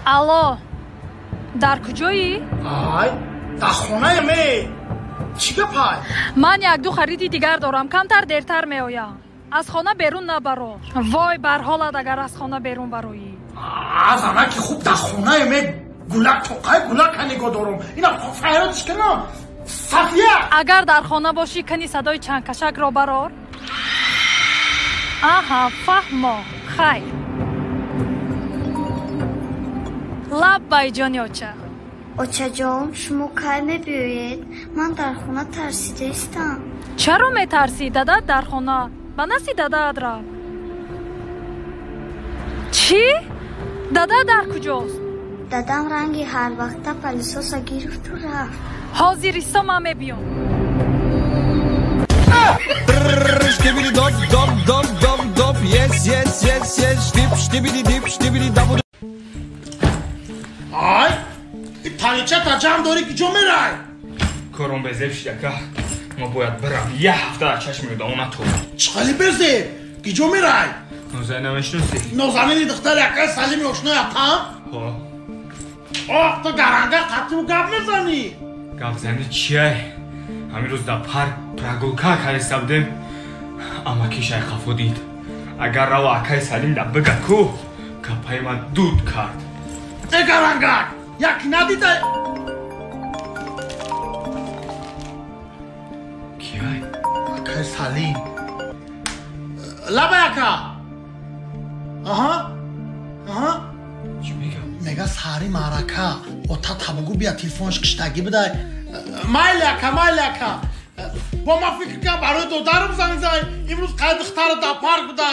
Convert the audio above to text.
الو در کجایی؟ در خونه می چی گپای؟ من یک دو خریدی دیگر دارم کمتر دیرتر می آیم از خانه بیرون نبرو وای بر حالت اگر از خانه بیرون برویی از انا که خوب در خونه می گلک توقعی گلک نگاه دارم اینا فایراتش کنم صفیه اگر در خانه باشی کنی صدای چند کشک را برار آها فهمو خیر لب بای جانی اوچه جان شما کی میبیوید؟ من در خونه ترسیده استم. چرا میترسی؟ دادت در خونه با نسی دادت را چی؟ دادت در کجاست؟ دادم رنگی هر وقت پلیساسا گرفت و رفت حاضر ایستا من میبیام این تانیچه تا جمع داری که جو میرای کارم بزیب شدکه ما باید برم یه هفته در چشم میدامونه تو چخالی بزیب که جو میرای نوزه نمیشنوسی نوزمینی دختر یکه سلیمی اشنای اتا تو گرنگه قطعی و گب میزنی گب زنی چیه؟ همین روز در پرگولکا کلیسته بودیم اما کیش ای خفو دید اگر رو اکای سلیم در بگه کو کپای من دود کرد ای گرنگه یکی ندیده کیه؟ اکای سلیم لبه یکا آها چی میگم؟ میگه ساری معرکه و تا تبگو بیا تلفونش کشتگی بده مایل یکا با ما فکر که برای دودارم زنگ زای امروز قید اختار در پارک بده